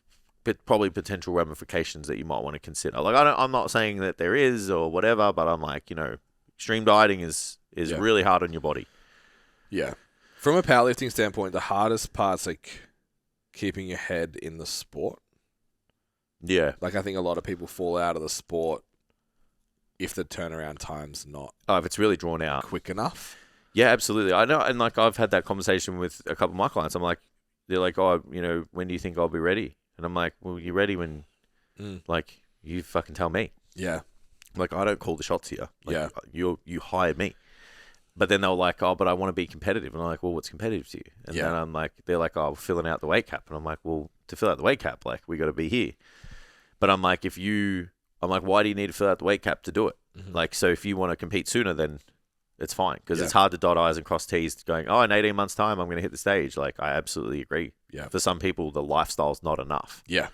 probably potential ramifications that you might want to consider. Like, I'm not saying that there is or whatever, but I'm like, you know, extreme dieting is really hard on your body. Yeah. From a powerlifting standpoint, the hardest part's like keeping your head in the sport. Yeah. Like, I think a lot of people fall out of the sport if the turnaround time's not if it's really drawn out quick enough. Yeah, absolutely. I know. And like, I've had that conversation with a couple of my clients. I'm like, they're like, oh, you know, when do you think I'll be ready? And I'm like, well, you're ready when, like, you fucking tell me. Yeah. Like, I don't call the shots here. Like, yeah. You hired me. But then they're like, oh, but I want to be competitive. And I'm like, well, what's competitive to you? And then I'm like, they're like, oh, filling out the weight cap. And I'm like, well, to fill out the weight cap, like, we got to be here. But I'm like, I'm like, why do you need to fill out the weight cap to do it? Like, so if you want to compete sooner, then it's fine. Because it's hard to dot I's and cross T's going, oh, in 18 months' time, I'm going to hit the stage. Like, I absolutely agree. Yeah. For some people, the lifestyle's not enough. Yeah.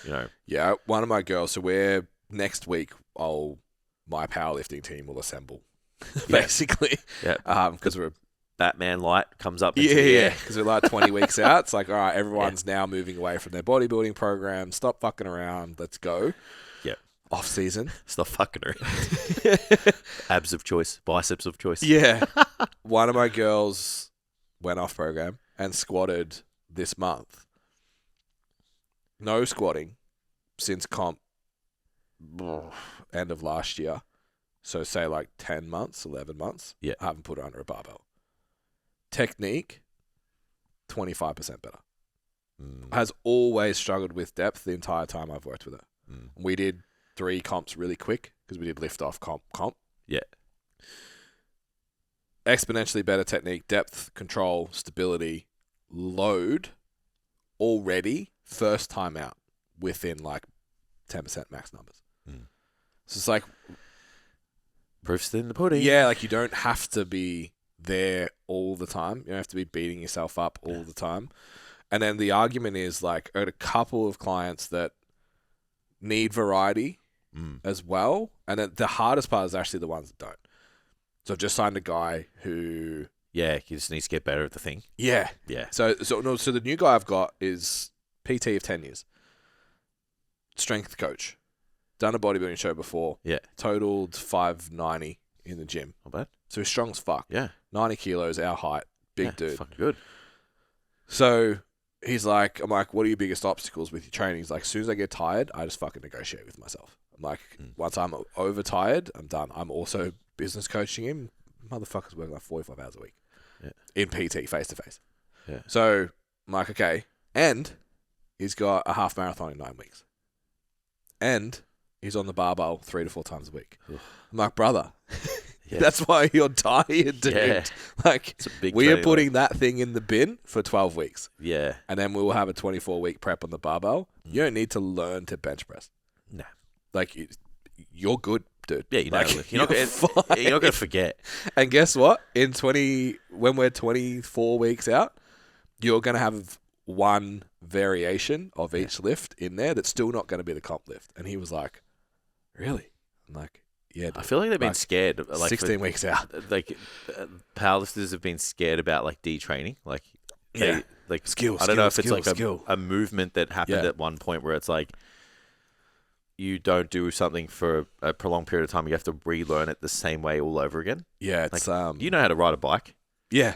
You know? Yeah. One of my girls, so next week, my powerlifting team will assemble, basically. Yeah. Because we're Batman light comes up into the air. Because we're like 20 weeks out. It's like, all right, everyone's now moving away from their bodybuilding program. Stop fucking around. Let's go. Yeah. Off season. Stop fucking around. Abs of choice. Biceps of choice. Yeah. One of my girls went off program and squatted this month. No squatting since comp end of last year. So say like 10 months, 11 months. Yeah. I haven't put her under a barbell. Technique, 25% better. Has always struggled with depth the entire time I've worked with her. We did 3 comps really quick because we did lift off comp. Yeah. Exponentially better technique, depth, control, stability, load already first time out within like 10% max numbers. So it's like, proof's in the pudding. yeah, like you don't have to be there all the time. You don't have to be beating yourself up all the time. And then the argument is like, I had a couple of clients that need variety as well. And then the hardest part is actually the ones that don't. So I've just signed a guy who... Yeah, he just needs to get better at the thing. Yeah. Yeah. So the new guy I've got is PT of 10 years. Strength coach. Done a bodybuilding show before. Yeah. Totaled 590 in the gym. Not bad. So he's strong as fuck. Yeah. 90 kilos, our height. Big dude. Fucking good. So he's like, I'm like, what are your biggest obstacles with your training? He's like, as soon as I get tired, I just fucking negotiate with myself. I'm like, once I'm overtired, I'm done. I'm also business coaching him. Motherfuckers work like 45 hours a week in PT, face to face. Yeah. So I'm like, okay. And he's got a half marathon in 9 weeks. And he's on the barbell 3 to 4 times a week. I'm like, brother, that's why you're tired, dude. Yeah. Like, we are training putting that thing in the bin for 12 weeks. Yeah. And then we will have a 24-week prep on the barbell. You don't need to learn to bench press. No. Like, you're good, dude. Yeah, you know, like, you're not going to forget. And guess what? When we're 24 weeks out, you're going to have one variation of each lift in there that's still not going to be the comp lift. And he was like, really? I'm like, yeah, dude. I feel like they've been scared. Like 16 weeks out. Like, powerlifters have been scared about, like, detraining. Like, skill. I don't know if it's like a movement that happened at one point where it's like, you don't do something for a prolonged period of time. You have to relearn it the same way all over again. Yeah, it's like, you know how to ride a bike. Yeah.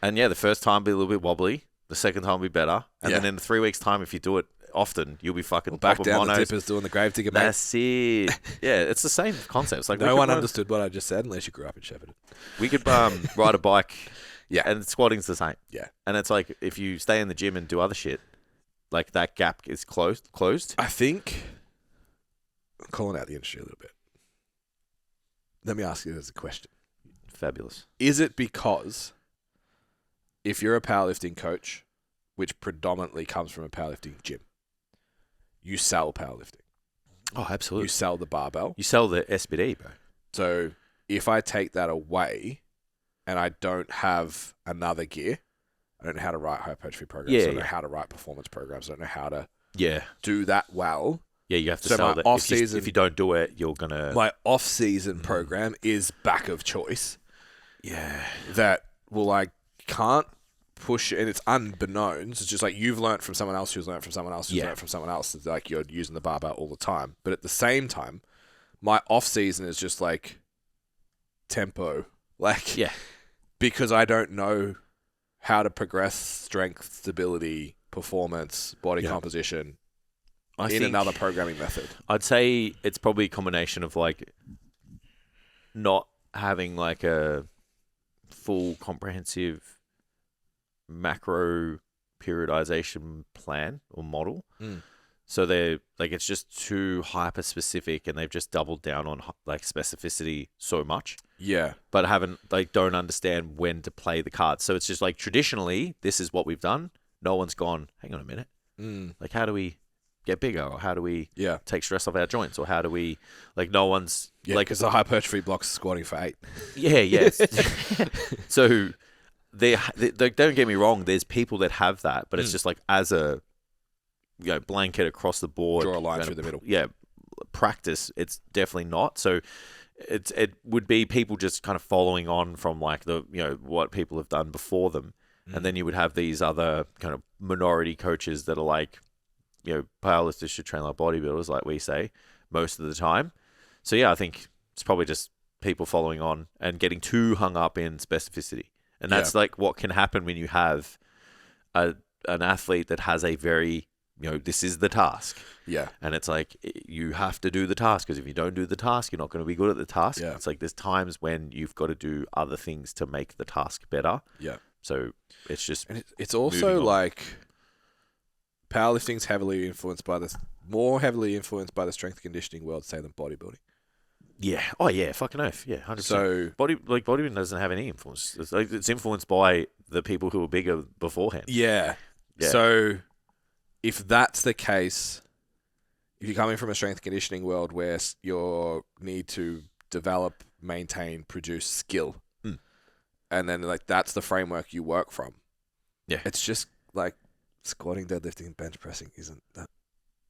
And the first time will be a little bit wobbly. The second time will be better. And then in 3 weeks' time, if you do it often, you'll be fucking back down the dippers doing the grave digger, mate. That's it. Yeah, it's the same concept. It's like no one understood what I just said unless you grew up in Shepparton. We could ride a bike. Yeah. And squatting's the same. Yeah. And it's like, if you stay in the gym and do other shit, like that gap is closed. I think, I'm calling out the industry a little bit. Let me ask you as a question. Fabulous. Is it because if you're a powerlifting coach, which predominantly comes from a powerlifting gym, you sell powerlifting? Oh, absolutely. You sell the barbell. You sell the SBD, bro. So if I take that away and I don't have another gear, I don't know how to write hypertrophy programs. I don't know how to write performance programs. I don't know how to do that well. Yeah, you have to so sell my that. Off-season, if you don't do it, you're going to... My off-season program is back of choice. Yeah. That can't push, and it's unbeknownst. It's just like you've learnt from someone else who's learnt from someone else who's learnt from someone else. It's like you're using the barbell all the time. But at the same time, my off-season is just like tempo. Because I don't know how to progress strength, stability, performance, body composition in another programming method. I'd say it's probably a combination of like not having like a full comprehensive macro periodization plan or model. So they're like, it's just too hyper specific, and they've just doubled down on like specificity so much. Yeah. But don't understand when to play the cards. So it's just like, traditionally, this is what we've done. No one's gone, hang on a minute. Like, how do we get bigger? Or how do we take stress off our joints? Or how do we, like, no one's... because the hypertrophy blocks squatting for 8. Yeah. So, they don't get me wrong, there's people that have that, but it's just like, as a blanket across the board. Draw a line through the middle. Yeah, practice, it's definitely not. So, it would be people just kind of following on from like the what people have done before them, and then you would have these other kind of minority coaches that are like, powerlifters should train like bodybuilders, like we say most of the time. So I think it's probably just people following on and getting too hung up in specificity, and that's like what can happen when you have an athlete that has a very this is the task. Yeah. And it's like, you have to do the task, because if you don't do the task, you're not going to be good at the task. Yeah. It's like, there's times when you've got to do other things to make the task better. Yeah. So it's just... And it's also like, powerlifting's more heavily influenced by the strength conditioning world, say, than bodybuilding. Yeah. Oh, yeah. Fucking oath. Yeah, 100%. So... bodybuilding doesn't have any influence. It's influenced by the people who were bigger beforehand. Yeah. So... if that's the case, if you're coming from a strength conditioning world where you need to develop, maintain, produce skill, and then like that's the framework you work from, it's just like squatting, deadlifting, and bench pressing isn't that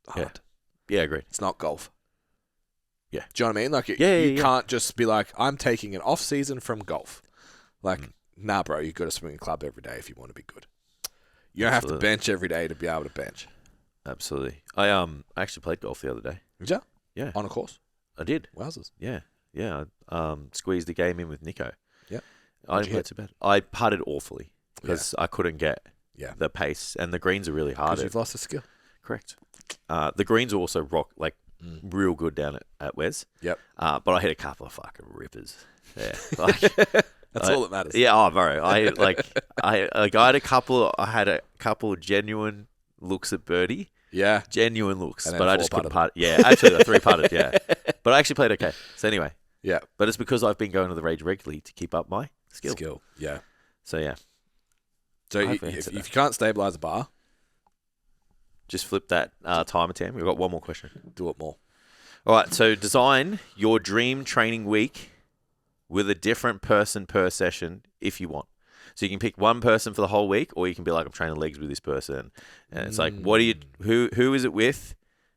hard. Yeah, agreed. It's not golf. Yeah. Do you know what I mean? Like, you can't just be like, I'm taking an off season from golf. Like, nah, bro, you got to swing a club every day if you want to be good. You don't have to bench every day to be able to bench. Absolutely. I actually played golf the other day. Did you? Yeah. On a course? I did. Wowzers. Yeah. Squeezed the game in with Nico. Yeah. I didn't play too bad. I putted awfully because I couldn't get Yeah. the pace, and the greens are really hard. Because you've lost a skill. Correct. The greens are also real good down at Wes. Yep. But I hit a couple of fucking rippers. Yeah. Like, That's all that matters. yeah. Oh, bro. I had a couple of genuine looks at birdie. Yeah. Genuine looks, And then but I just couldn't four-putted. putt. Yeah, actually, I 3-putted. Yeah, but I actually played okay. So anyway, Yeah. but it's because I've been going to the range regularly to keep up my skill. Yeah. So yeah, So I if hope I answered you that. can't stabilize a bar, just flip that timer, Tam. We've got one more question. do it more. All right, so design your dream training week with a different person per session if you want. So you can pick one person for the whole week, or you can be like, I'm training legs with this person, and it's like, who is it with,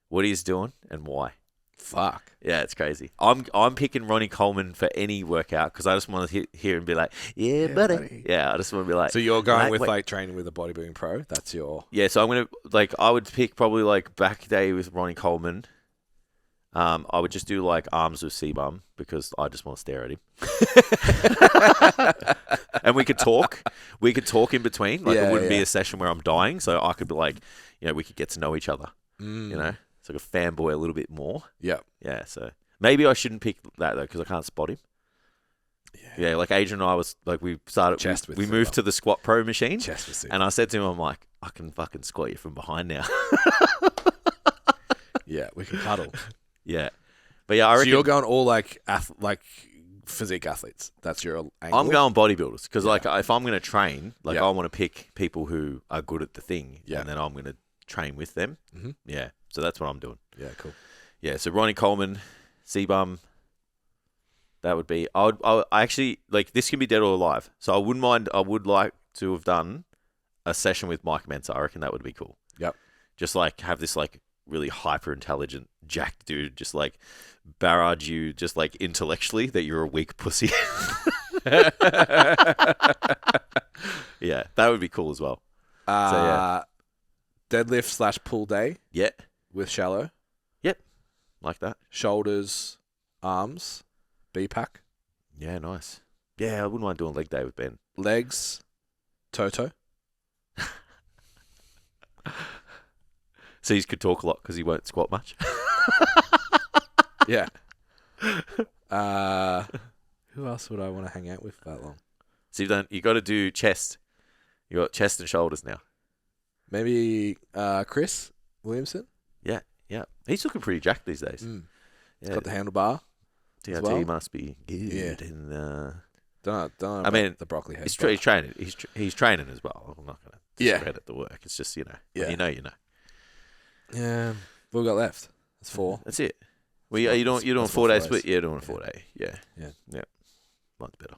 what he's doing, and why. Fuck. Yeah, it's crazy. I'm picking Ronnie Coleman for any workout because I just want to hear and be like, yeah, buddy. Yeah, I just want to be like. So you're going with lightweight. like training with a bodybuilding pro? That's your... Yeah, so I'm gonna I would pick probably like back day with Ronnie Coleman. I would just do like arms with C-bum because I just want to stare at him. And we could talk. We could talk in between. Like it wouldn't be a session where I'm dying, so I could be like, we could get to know each other. You know, it's like a fanboy a little bit more. Yeah. Yeah, so maybe I shouldn't pick that though because I can't spot him. Yeah, like Adrian and I was like we moved to the squat pro machine. Chest with and I said to him, I'm like, I can fucking squat you from behind now. Yeah, we can cuddle. Yeah, but yeah, I reckon So you're going all like physique athletes. That's your angle. I'm going bodybuilders because like if I'm going to train, like I want to pick people who are good at the thing, and then I'm going to train with them. Mhm. Yeah, so that's what I'm doing. Yeah, cool. Yeah, so Ronnie Coleman, C-bum. That would be. I actually like this can be dead or alive. So I wouldn't mind. I would like to have done a session with Mike Mensa. I reckon that would be cool. Yep. Just like have this like really hyper intelligent jacked dude just like barrage you just like intellectually that you're a weak pussy. Yeah, that would be cool as well. Deadlift / pull day Yeah, with shallow. like that. Shoulders, arms, B-pack. Yeah, nice. Yeah, I wouldn't mind doing leg day with Ben. Legs, Toto. So he could talk a lot because he won't squat much. Yeah. Who else would I want to hang out with that long? So you got to do chest. You got chest and shoulders now. Maybe Chris Williamson. Yeah, he's looking pretty jacked these days. He's Yeah, got the handlebar. TRT as well. must be good. Yeah. And Don't know I mean, the broccoli head. he's training. He's training as well. I'm not going to Yeah. discredit the work. It's just when Yeah. you know. Yeah. What we got left? That's 4. That's it. Well, you're doing that's 4 what days 4 split. Yeah, doing a 4 day. Yeah. Yeah. Mine's better.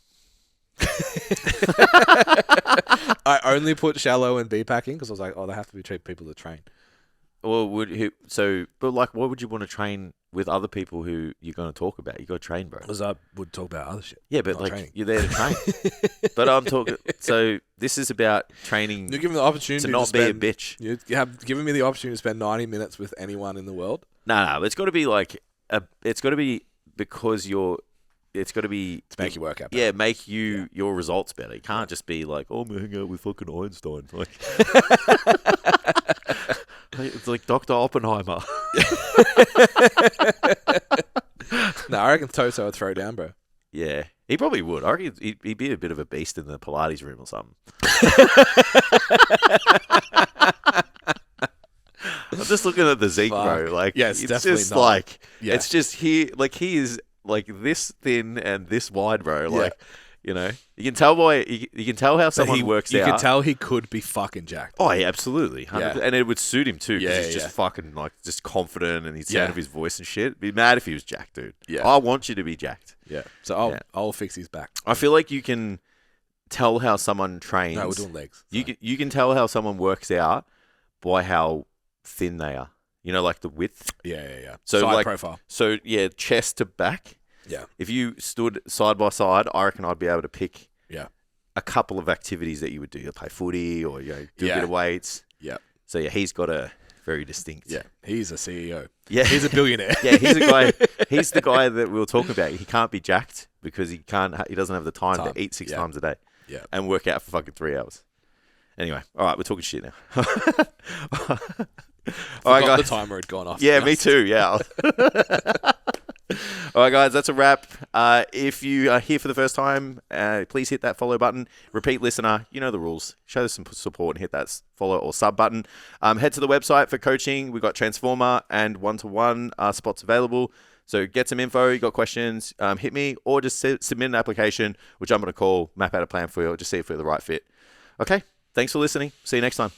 I only put shallow and B-packing because I was like, they have to be cheap people to train. Well, what would you want to train with other people who you're going to talk about? You got to train, bro. Because I would talk about other shit. Yeah, but not like training. you're there to train. But I'm talking. So this is about training You're giving me the opportunity to not be a bitch. You have given me the opportunity to spend 90 minutes with anyone in the world. No. It's got to be like it's got to be because you're. It's got to be To make your workout better. Yeah, make your results better. You can't just be like, oh, I'm gonna hang out with fucking Einstein. Like, it's like Dr. Oppenheimer. No, I reckon Toto would throw down, bro. Yeah, he probably would. I reckon he'd be a bit of a beast in the Pilates room or something. I'm just looking at the Zeke, bro. Like, Yeah, it's it's definitely just not. like, Yeah. it's just he is like this thin and this wide, bro. Yeah. Like, you can tell you can tell how someone works you out. can tell he could be fucking jacked. Oh, yeah, absolutely. 100%. Yeah. And it would suit him too, because Yeah, he's just yeah. fucking like just confident and he's sound Yeah. of his voice and shit. Be mad if he was jacked, dude. Yeah. I want you to be jacked. Yeah. So Yeah. I'll fix his back. I feel like you can tell how someone trains. No, we're doing legs. You can tell how someone works out by how thin they are. Like the width. Yeah. So, Side like- profile. So yeah, chest to back. Yeah. If you stood side by side, I reckon I'd be able to pick Yeah. a couple of activities that you would do. You play footy or do a Yeah. bit of weights. Yeah. So yeah, he's got a very distinct. Yeah. He's a CEO. Yeah. He's a billionaire. Yeah, he's a guy. He's the guy that we'll talk about. He can't be jacked because he doesn't have the time to eat 6 Yeah. times a day. Yeah. And work out for fucking 3 hours. Anyway, all right, we're talking shit now. All Forgot right, guys. the timer had gone off. Yeah, me too. Yeah. All right, guys, that's a wrap. If you are here for the first time, please hit that follow button. Repeat listener, you know the rules. Show us some support and hit that follow or sub button. Head to the website for coaching. We've got Transformer and one-to-one spots available. So get some info. You got questions, hit me, or just submit an application, which I'm going to call, map out a plan for you, or just see if we're the right fit. Okay, thanks for listening. See you next time.